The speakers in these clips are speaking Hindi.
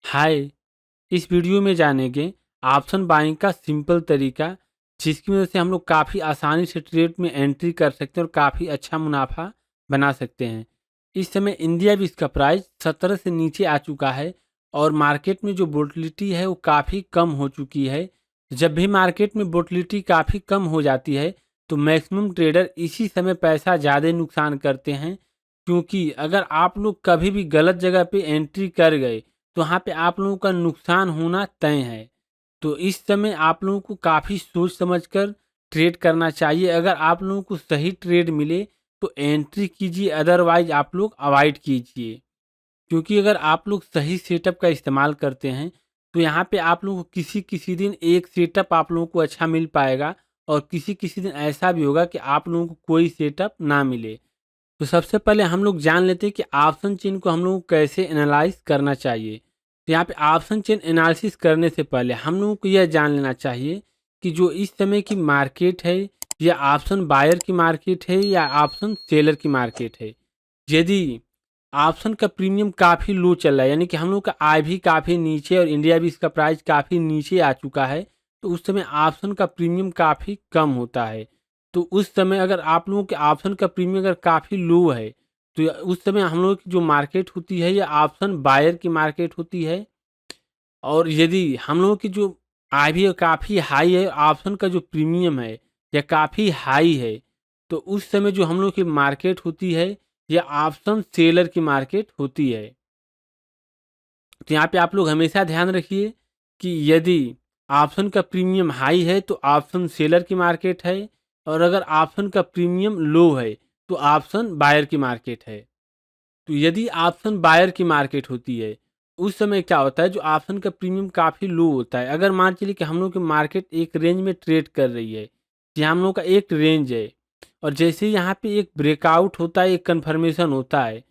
हाय। इस वीडियो में जानेंगे ऑप्शन बाइंग का सिंपल तरीका, जिसकी वजह से हम लोग काफ़ी आसानी से ट्रेड में एंट्री कर सकते हैं और काफ़ी अच्छा मुनाफा बना सकते हैं। इस समय इंडिया भी इसका प्राइस 17 से नीचे आ चुका है और मार्केट में जो वोलेटिलिटी है वो काफ़ी कम हो चुकी है। जब भी मार्केट में वोलेटिलिटी काफ़ी कम हो जाती है तो मैक्सिमम ट्रेडर इसी समय पैसा ज़्यादा नुकसान करते हैं, क्योंकि अगर आप लोग कभी भी गलत जगह पे एंट्री कर गए तो वहाँ पे आप लोगों का नुकसान होना तय है। तो इस समय आप लोगों को काफ़ी सोच समझकर ट्रेड करना चाहिए। अगर आप लोगों को सही ट्रेड मिले तो एंट्री कीजिए, अदरवाइज आप लोग अवॉइड कीजिए। क्योंकि अगर आप लोग सही सेटअप का इस्तेमाल करते हैं तो यहाँ पे आप लोगों को किसी किसी दिन एक सेटअप आप लोगों को अच्छा मिल पाएगा और किसी किसी दिन ऐसा भी होगा कि आप लोगों को कोई सेटअप ना मिले। तो सबसे पहले हम लोग जान लेते हैं कि ऑप्शन चेन को हम लोग को कैसे एनालाइज करना चाहिए। तो यहाँ पे ऑप्शन चेन एनालिसिस करने से पहले हम लोगों को यह जान लेना चाहिए कि जो इस समय की मार्केट है, यह ऑप्शन बायर की मार्केट है या ऑप्शन सेलर की मार्केट है। यदि ऑप्शन का प्रीमियम काफ़ी लो चल रहा है, यानी कि हम लोग का आय भी काफ़ी नीचे और इंडिया भी इसका प्राइस काफ़ी नीचे आ चुका है, तो उस समय ऑप्शन का प्रीमियम काफ़ी कम होता है। तो उस समय अगर आप लोगों के ऑप्शन का प्रीमियम अगर काफ़ी लो है तो उस समय हम लोग की जो मार्केट होती है यह ऑप्शन बायर की मार्केट होती है। और यदि हम लोगों की जो आय भी काफ़ी हाई है, ऑप्शन का जो प्रीमियम है यह काफ़ी हाई है, तो उस समय जो हम लोग की मार्केट होती है यह ऑप्शन सेलर की मार्केट होती है। तो यहाँ पे आप लोग हमेशा ध्यान रखिए कि यदि ऑप्शन का प्रीमियम हाई है तो ऑप्शन सेलर की मार्केट है, और अगर ऑप्शन का प्रीमियम लो है तो ऑप्शन बायर की मार्केट है। तो यदि ऑप्शन बायर की मार्केट होती है उस समय क्या होता है, जो ऑप्शन का प्रीमियम काफ़ी लो होता है, अगर मान चलिए कि हम लोग की मार्केट एक रेंज में ट्रेड कर रही है, यहाँ हम लोग का एक रेंज है, और जैसे ही यहाँ पे एक ब्रेकआउट होता है, एक कन्फर्मेशन होता है,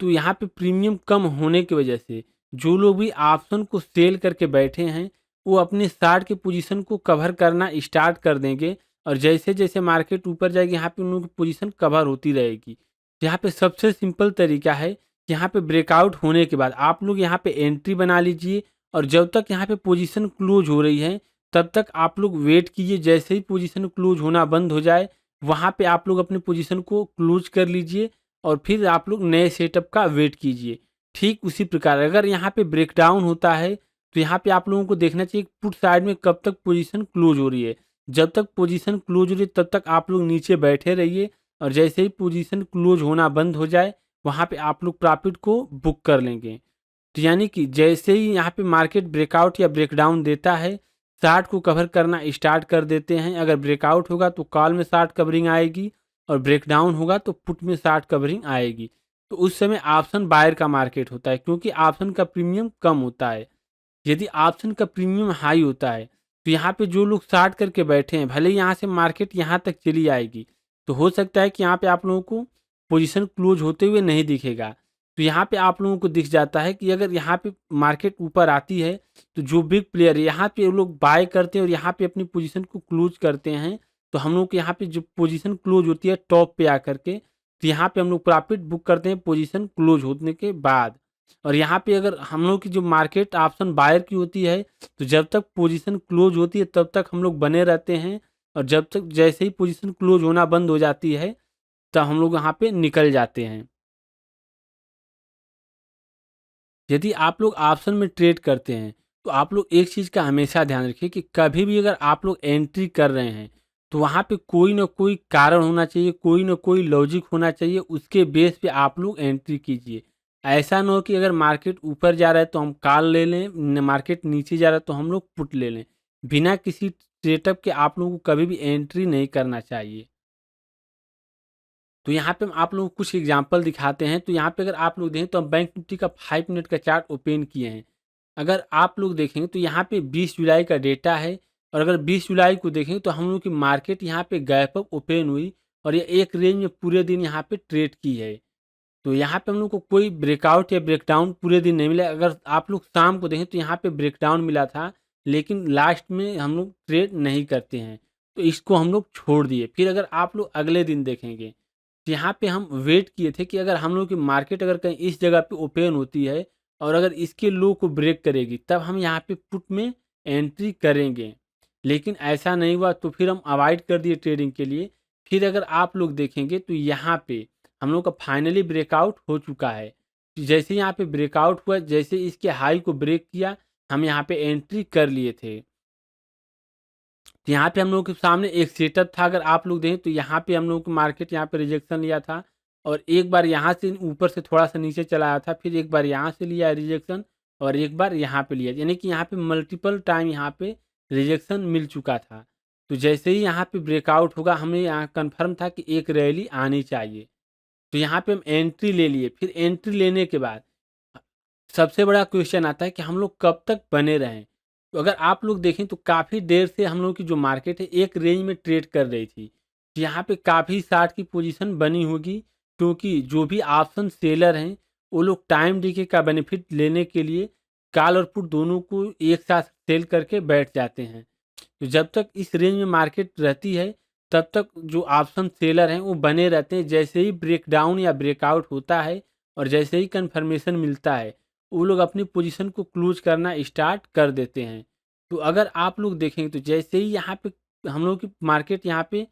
तो यहाँ पे प्रीमियम कम होने की वजह से जो लोग भी ऑप्शन को सेल करके बैठे हैं वो अपने शार्ट की पोजीशन को कवर करना स्टार्ट कर देंगे, और जैसे जैसे मार्केट ऊपर जाएगी यहाँ पे उन लोगों की पोजीशन कवर होती रहेगी। यहाँ पे सबसे सिंपल तरीका है, यहाँ पे ब्रेकआउट होने के बाद आप लोग यहाँ पे एंट्री बना लीजिए, और जब तक यहाँ पे पोजीशन क्लोज हो रही है तब तक आप लोग वेट कीजिए। जैसे ही पोजीशन क्लोज होना बंद हो जाए वहाँ पे आप लोग अपने पोजीशन को क्लोज कर लीजिए और फिर आप लोग नए सेटअप का वेट कीजिए। ठीक उसी प्रकार अगर यहाँ पे ब्रेकडाउन होता है तो यहाँ पे आप लोगों को देखना चाहिए पुट साइड में कब तक पोजीशन क्लोज हो रही है। जब तक पोजीशन क्लोज हो रही है तब तक आप लोग नीचे बैठे रहिए, और जैसे ही पोजीशन क्लोज होना बंद हो जाए वहाँ पे आप लोग प्रॉफिट को बुक कर लेंगे। तो यानी कि जैसे ही यहाँ पे मार्केट ब्रेकआउट या ब्रेकडाउन देता है, शार्ट को कवर करना स्टार्ट कर देते हैं। अगर ब्रेकआउट होगा तो कॉल में शार्ट कवरिंग आएगी, और ब्रेकडाउन होगा तो पुट में शार्ट कवरिंग आएगी। तो उस समय ऑप्शन बायर का मार्केट होता है, क्योंकि ऑप्शन का प्रीमियम कम होता है। यदि ऑप्शन का प्रीमियम हाई होता है तो यहाँ पे जो लोग शार्ट करके बैठे हैं, भले ही यहाँ से मार्केट यहाँ तक चली आएगी, तो हो सकता है कि यहाँ पे आप लोगों को पोजीशन क्लोज होते हुए नहीं दिखेगा। तो यहाँ पे आप लोगों को दिख जाता है कि अगर यहाँ पे मार्केट ऊपर आती है तो जो बिग प्लेयर है यहाँ पे लोग बाय करते हैं और यहाँ पे अपनी पोजीशन को क्लोज करते हैं। तो हम लोग के यहाँ पे जो पोजीशन क्लोज होती है टॉप पे आकर के, तो यहाँ पे हम लोग प्रॉफिट बुक करते हैं पोजीशन क्लोज होने के बाद। और यहाँ पे अगर हम लोग की जो मार्केट ऑप्शन बायर की होती है तो जब तक पोजीशन क्लोज होती है तब तक हम लोग बने रहते हैं, और जब तक जैसे ही पोजीशन क्लोज होना बंद हो जाती है तब हम लोग यहाँ पे निकल जाते हैं। यदि आप लोग ऑप्शन में ट्रेड करते हैं तो आप लोग एक चीज़ का हमेशा ध्यान रखिए कि कभी भी अगर आप लोग एंट्री कर रहे हैं तो वहाँ पे कोई ना कोई कारण होना चाहिए, कोई ना कोई लॉजिक होना चाहिए, उसके बेस पे आप लोग एंट्री कीजिए। ऐसा ना हो कि अगर मार्केट ऊपर जा रहा है तो हम कॉल ले लें, मार्केट नीचे जा रहा है तो हम लोग पुट ले लें। बिना किसी सेटअप के आप लोगों को कभी भी एंट्री नहीं करना चाहिए। तो यहाँ पे हम आप लोगों को कुछ एग्जांपल दिखाते हैं। तो यहाँ पे अगर आप लोग देखें तो हम बैंक निफ्टी का 5 मिनट का चार्ट ओपन किए हैं। अगर आप लोग देखेंगे तो यहाँ पे 20 जुलाई का डेटा है, और अगर 20 जुलाई को देखें तो हम लोग की मार्केट यहाँ पे गैप अप ओपन हुई और ये एक रेंज में पूरे दिन यहाँ पे ट्रेड की है। तो यहाँ पे हम लोग को कोई ब्रेकआउट या ब्रेकडाउन पूरे दिन नहीं मिला। अगर आप लोग शाम को देखें तो यहाँ पे ब्रेकडाउन मिला था, लेकिन लास्ट में हम लोग ट्रेड नहीं करते हैं तो इसको हम लोग छोड़ दिए। फिर अगर आप लोग अगले दिन देखेंगे तो यहाँ पे हम वेट किए थे कि अगर हम लोग की मार्केट अगर कहीं इस जगह पे ओपन होती है और अगर इसके लो को ब्रेक करेगी तब हम यहाँ पे पुट में एंट्री करेंगे। लेकिन ऐसा नहीं हुआ तो फिर हम अवॉइड कर दिए ट्रेडिंग के लिए। फिर अगर आप लोग देखेंगे तो यहाँ पे हम लोग का फाइनली ब्रेकआउट हो चुका है। जैसे यहाँ पे ब्रेकआउट हुआ, जैसे इसके हाई को ब्रेक किया, हम यहाँ पे एंट्री कर लिए थे। तो यहाँ पे हम लोग के सामने एक सेटअप था। अगर आप लोग देखें तो यहाँ पे हम लोग को मार्केट यहाँ पे रिजेक्शन लिया था और एक बार यहाँ से ऊपर से थोड़ा सा नीचे चला आया था, फिर एक बार यहाँ से लिया रिजेक्शन और एक बार यहाँ पे लिया, यानी कि यहाँ पे मल्टीपल टाइम यहाँ पे रिजेक्शन मिल चुका था। तो जैसे ही यहाँ पे ब्रेकआउट होगा, हमें यहाँ कन्फर्म था कि एक रैली आनी चाहिए, तो यहाँ पे हम एंट्री ले लिए। फिर एंट्री लेने के बाद सबसे बड़ा क्वेश्चन आता है कि हम लोग कब तक बने रहें। तो अगर आप लोग देखें तो काफ़ी देर से हम लोग की जो मार्केट है एक रेंज में ट्रेड कर रही थी। तो यहाँ पे काफ़ी शार्ट की पोजीशन बनी होगी, क्योंकि जो भी ऑप्शन सेलर हैं वो लोग टाइम डीके का बेनिफिट लेने के लिए कॉल और पुट दोनों को एक साथ सेल करके बैठ जाते हैं। तो जब तक इस रेंज में मार्केट रहती है तब तक जो ऑप्शन सेलर हैं वो बने रहते हैं। जैसे ही ब्रेकडाउन या ब्रेकआउट होता है और जैसे ही कंफर्मेशन मिलता है, वो लोग अपनी पोजीशन को क्लोज करना स्टार्ट कर देते हैं। तो अगर आप लोग देखेंगे तो जैसे ही यहाँ पे हम लोग की मार्केट यहाँ पे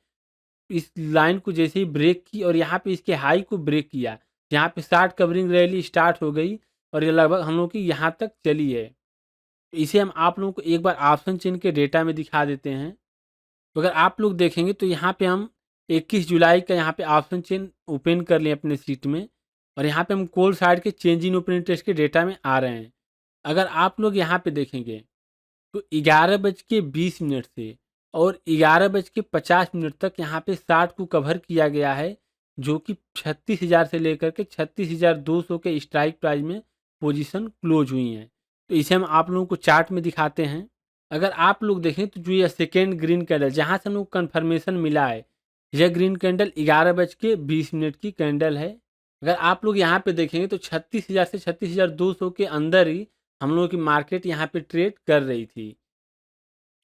इस लाइन को जैसे ही ब्रेक की और यहाँ पे इसके हाई को ब्रेक किया, यहाँ पे शार्ट कवरिंग रैली स्टार्ट हो गई और ये लगभग हम लोग की यहाँ तक चली है। इसे हम आप लोगों को एक बार ऑप्शन चेन के डेटा में दिखा देते हैं। तो अगर आप लोग देखेंगे तो यहाँ पे हम 21 जुलाई का यहाँ पे ऑप्शन चेन ओपन कर लें अपने सीट में और यहाँ पे हम कोल साइड के चेंज इन ओपनिंग टेस्ट के डेटा में आ रहे हैं। अगर आप लोग यहाँ पे देखेंगे तो 11:20 से और 11:50 तक यहाँ पे 60 को कवर किया गया है, जो कि 36,000 से लेकर के 36,200 के स्ट्राइक प्राइस में पोजीशन क्लोज हुई हैं। तो इसे हम आप लोगों को चार्ट में दिखाते हैं। अगर आप लोग देखें तो जो ये सेकेंड ग्रीन कैंडल जहाँ से हम लोग कन्फर्मेशन मिला है, यह ग्रीन कैंडल 11:20 की कैंडल है। अगर आप लोग यहाँ पे देखेंगे तो 36,000 से 36,200 के अंदर ही हम लोगों की मार्केट यहाँ पे ट्रेड कर रही थी।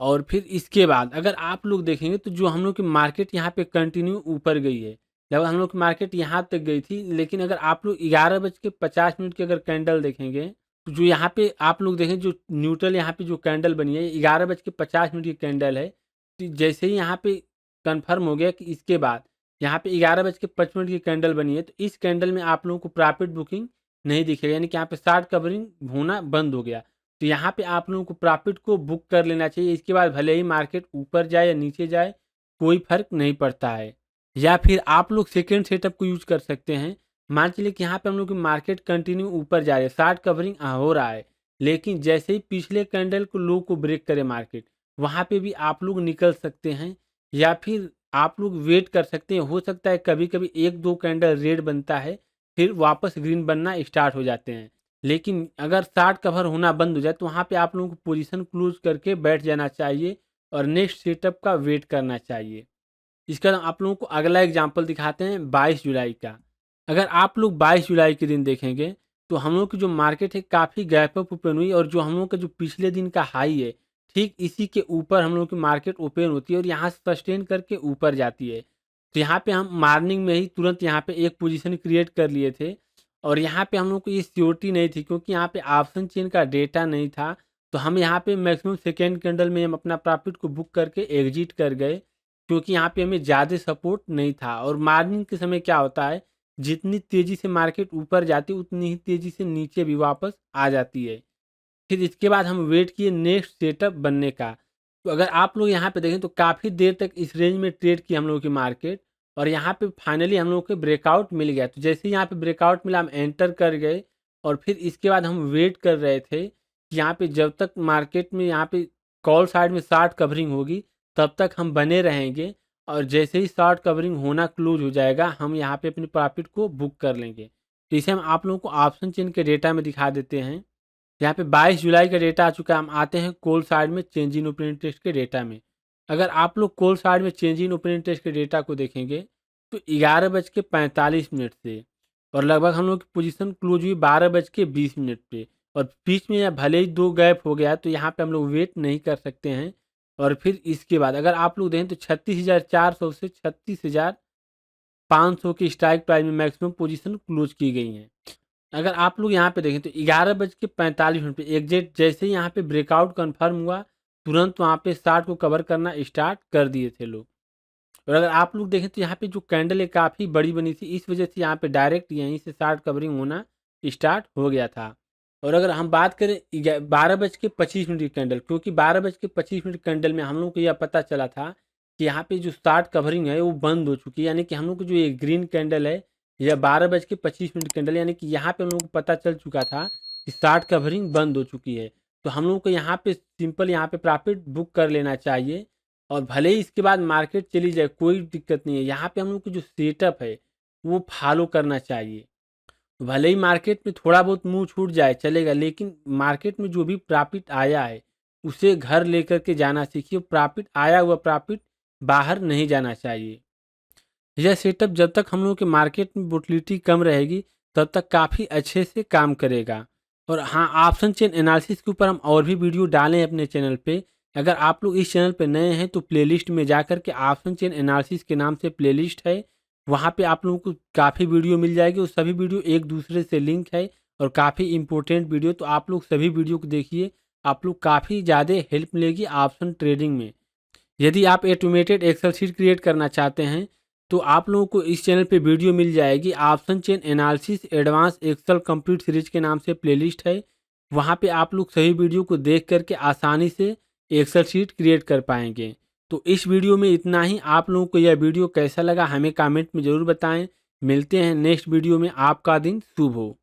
और फिर इसके बाद अगर आप लोग देखेंगे तो जो हम लोग की मार्केट यहाँ पे कंटिन्यू ऊपर गई है, जब हम लोग की मार्केट यहाँ तक गई थी। लेकिन अगर आप लोग 11:50 की अगर कैंडल देखेंगे तो जो यहाँ पे आप लोग देखें जो न्यूट्रल यहाँ पे जो कैंडल बनी है 11:50 की कैंडल है। तो जैसे ही यहाँ पे कंफर्म हो गया कि इसके बाद यहाँ पे 11:55 की कैंडल बनी है, तो इस कैंडल में आप लोगों को प्रॉफिट बुकिंग नहीं दिखेगा, यानी कि यहाँ पे शार्ट कवरिंग होना बंद हो गया। तो यहाँ पे आप लोगों को प्रॉफिट को बुक कर लेना चाहिए। इसके बाद भले ही मार्केट ऊपर जाए या नीचे जाए, कोई फर्क नहीं पड़ता है। या फिर आप लोग सेकेंड सेटअप को यूज कर सकते हैं। मान चलिए कि यहाँ पे हम लोग की मार्केट कंटिन्यू ऊपर जा रही है, शार्ट कवरिंग हो रहा है, लेकिन जैसे ही पिछले कैंडल को लो को ब्रेक करे मार्केट, वहाँ पे भी आप लोग निकल सकते हैं। या फिर आप लोग वेट कर सकते हैं, हो सकता है कभी कभी एक दो कैंडल रेड बनता है, फिर वापस ग्रीन बनना स्टार्ट हो जाते हैं। लेकिन अगर शार्ट कवर होना बंद हो जाए तो वहाँ पे आप लोगों को पोजीशन क्लोज करके बैठ जाना चाहिए और नेक्स्ट सेटअप का वेट करना चाहिए। इसका आप लोगों को अगला एग्जांपल दिखाते हैं 22 जुलाई का। अगर आप लोग 22 जुलाई के दिन देखेंगे तो हम लोग की जो मार्केट है काफ़ी गैप अप ओपन हुई और जो हम लोग का जो पिछले दिन का हाई है ठीक इसी के ऊपर हम लोग की मार्केट ओपन होती है और यहाँ से सस्टेन करके ऊपर जाती है। तो यहाँ पे हम मॉर्निंग में ही तुरंत यहाँ पे एक पोजीशन क्रिएट कर लिए थे और यहाँ पे हम लोग को ये सियोरिटी नहीं थी, क्योंकि यहाँ पे ऑप्शन चेन का डेटा नहीं था। तो हम यहाँ पे मैक्सिमम सेकेंड कैंडल में हम अपना प्रॉफिट को बुक करके एग्जिट कर गए, क्योंकि यहाँ पे हमें ज़्यादा सपोर्ट नहीं था। और मॉर्निंग के समय क्या होता है, जितनी तेज़ी से मार्केट ऊपर जाती है उतनी ही तेज़ी से नीचे भी वापस आ जाती है। फिर इसके बाद हम वेट किए नेक्स्ट सेटअप बनने का। तो अगर आप लोग यहाँ पे देखें तो काफ़ी देर तक इस रेंज में ट्रेड की हम लोगों की मार्केट और यहाँ पे फाइनली हम लोग को ब्रेकआउट मिल गया। तो जैसे ही यहाँ पे ब्रेकआउट मिला हम एंटर कर गए और फिर इसके बाद हम वेट कर रहे थे कि यहाँ पे जब तक मार्केट में यहाँ पे कॉल साइड में शार्ट कवरिंग होगी तब तक हम बने रहेंगे और जैसे ही शार्ट कवरिंग होना क्लोज हो जाएगा हम यहाँ पे अपनी प्रॉफिट को बुक कर लेंगे। तो इसे हम आप लोगों को ऑप्शन चेन के डेटा में दिखा देते हैं। यहाँ पे 22 जुलाई का डेटा आ चुका है। हम आते हैं कोल साइड में चेंज इन ओपनिंग टेस्ट के डेटा में। अगर आप लोग कोल साइड में चेंज इन ओपनिंग टेस्ट के डेटा को देखेंगे तो 11:45 से और लगभग हम लोग की पोजीशन क्लोज हुई 12:20 पे और बीच में या भले ही दो गैप हो गया तो यहाँ पे हम लोग वेट नहीं कर सकते हैं। और फिर इसके बाद अगर आप लोग देखें तो 36,400 से 36,500 की स्ट्राइक प्राइस में मैक्सिमम पोजीशन क्लोज की गई हैं। अगर आप लोग यहाँ पे देखें तो 11:45 पे एग्जैक्ट जैसे ही यहाँ पे ब्रेकआउट कन्फर्म हुआ, तुरंत वहाँ पे 60 को कवर करना स्टार्ट कर दिए थे लोग। और अगर आप लोग देखें तो यहाँ पे जो कैंडल है काफ़ी बड़ी बनी थी, इस वजह से यहाँ पे डायरेक्ट यहीं से 60 कवरिंग होना स्टार्ट हो गया था। और अगर हम बात करें 12:25 की कैंडल, क्योंकि 12:25 कैंडल में हम लोग को यह पता चला था कि यहाँ पे जो 60 कवरिंग है वो बंद हो चुकी है, यानी कि हम लोग को जो ये ग्रीन कैंडल है यह 12:25 कैंडल, यानी कि यहाँ पे हम लोग को पता चल चुका था कि 60 कवरिंग बंद हो चुकी है। तो हम लोग को यहाँ पे सिंपल यहाँ पे प्रॉफिट बुक कर लेना चाहिए, और भले ही इसके बाद मार्केट चली जाए कोई दिक्कत नहीं है। यहाँ पे हम लोग को जो सेटअप है वो फॉलो करना चाहिए। भले ही मार्केट में थोड़ा बहुत मुंह छूट जाए चलेगा, लेकिन मार्केट में जो भी प्रॉफिट आया है उसे घर लेकर के जाना सीखिए। प्रॉफिट आया हुआ प्रॉफिट बाहर नहीं जाना चाहिए। यह सेटअप जब तक हम लोगों के मार्केट में वोलेटिलिटी कम रहेगी तब तक काफ़ी अच्छे से काम करेगा। और हाँ, ऑप्शन चेन एनालिसिस के ऊपर हम और भी वीडियो डालें अपने चैनल पे। अगर आप लोग इस चैनल पे नए हैं तो प्लेलिस्ट में जा कर के ऑप्शन चेन एनालिसिस के नाम से प्लेलिस्ट है, वहाँ पे आप लोगों को काफ़ी वीडियो मिल जाएगी, और सभी वीडियो एक दूसरे से लिंक है और काफ़ी इंपॉर्टेंट वीडियो। तो आप लोग सभी वीडियो को देखिए, आप लोग काफ़ी ज़्यादा हेल्प मिलेगी ऑप्शन ट्रेडिंग में। यदि आप ऑटोमेटेड एक्सेल शीट क्रिएट करना चाहते हैं तो आप लोगों को इस चैनल पे वीडियो मिल जाएगी। Option chain analysis advance excel complete series के नाम से प्लेलिस्ट है, वहाँ पे आप लोग सही वीडियो को देख करके आसानी से एक्सेल शीट क्रिएट कर पाएंगे। तो इस वीडियो में इतना ही। आप लोगों को यह वीडियो कैसा लगा हमें कमेंट में ज़रूर बताएं। मिलते हैं नेक्स्ट वीडियो में। आपका दिन शुभ हो।